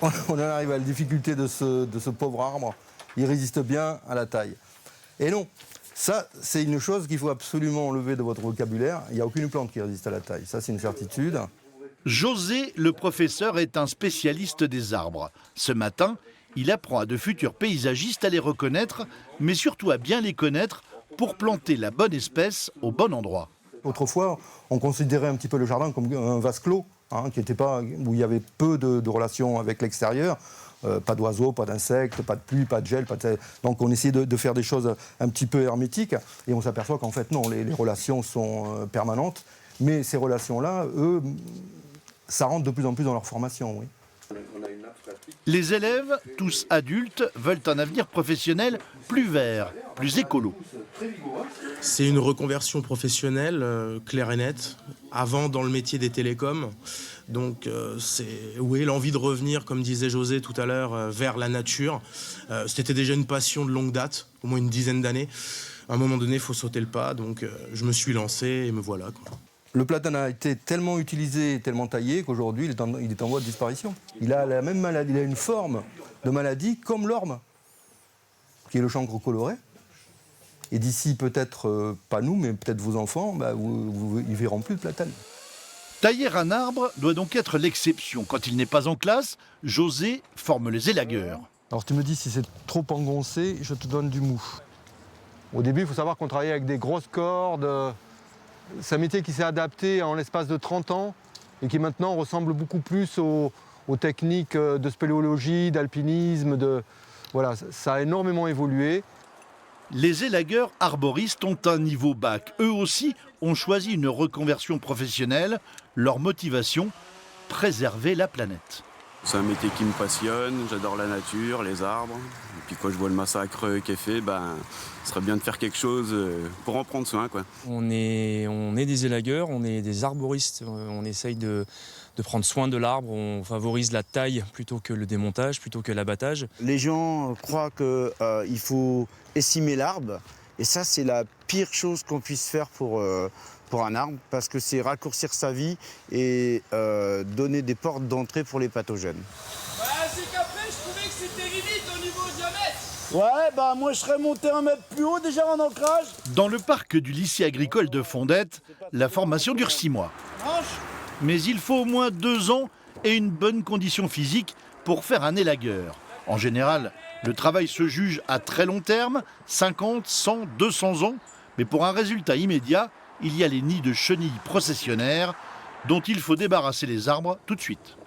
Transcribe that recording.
on en arrive à la difficulté de ce pauvre arbre. Il résiste bien à la taille. Et non, ça, c'est une chose qu'il faut absolument enlever de votre vocabulaire. Il n'y a aucune plante qui résiste à la taille. Ça, c'est une certitude. José, le professeur, est un spécialiste des arbres. Ce matin, il apprend à de futurs paysagistes à les reconnaître, mais surtout à bien les connaître pour planter la bonne espèce au bon endroit. Autrefois, on considérait un petit peu le jardin comme un vase clos, qui était pas, où il y avait peu de relations avec l'extérieur. Pas d'oiseaux, pas d'insectes, pas de pluie, pas de gel. Donc on essayait de faire des choses un petit peu hermétiques. Et on s'aperçoit qu'en fait, non, les relations sont permanentes. Mais ces relations-là, eux, ça rentre de plus en plus dans leur formation, oui. Les élèves, tous adultes, veulent un avenir professionnel plus vert, plus écolo. C'est une reconversion professionnelle claire et nette, avant dans le métier des télécoms. Donc c'est l'envie de revenir, comme disait José tout à l'heure, vers la nature. C'était déjà une passion de longue date, au moins une dizaine d'années. À un moment donné, il faut sauter le pas, donc je me suis lancé et me voilà, quoi. Le platane a été tellement utilisé, tellement taillé qu'aujourd'hui, il est en voie de disparition. Il a la même maladie, il a une forme de maladie comme l'orme, qui est le chancre coloré. Et d'ici, peut-être, pas nous, mais peut-être vos enfants, ils verront plus de platane. Tailler un arbre doit donc être l'exception. Quand il n'est pas en classe, José forme les élagueurs. Alors tu me dis, si c'est trop engoncé, je te donne du mou. Au début, il faut savoir qu'on travaillait avec des grosses cordes. C'est un métier qui s'est adapté en l'espace de 30 ans et qui maintenant ressemble beaucoup plus aux techniques de spéléologie, d'alpinisme. Voilà, ça a énormément évolué. Les élagueurs arboristes ont un niveau bac. Eux aussi ont choisi une reconversion professionnelle. Leur motivation, préserver la planète. C'est un métier qui me passionne, j'adore la nature, les arbres. Et puis quand je vois le massacre qui est fait, ce serait bien de faire quelque chose pour en prendre soin, quoi. On est des élagueurs, on est des arboristes. On essaye de prendre soin de l'arbre, on favorise la taille plutôt que le démontage, plutôt que l'abattage. Les gens croient qu'il faut estimer l'arbre, et ça c'est la pire chose qu'on puisse faire pour un arbre, parce que c'est raccourcir sa vie et donner des portes d'entrée pour les pathogènes. C'est qu'après je trouvais que c'était limite au niveau diamètre. Ouais, moi je serais monté 1 mètre plus haut déjà en ancrage. Dans le parc du lycée agricole de Fondette, la formation dure 6 mois. Mais il faut au moins 2 ans et une bonne condition physique pour faire un élagueur. En général, le travail se juge à très long terme, 50, 100, 200 ans. Mais pour un résultat immédiat, il y a les nids de chenilles processionnaires dont il faut débarrasser les arbres tout de suite.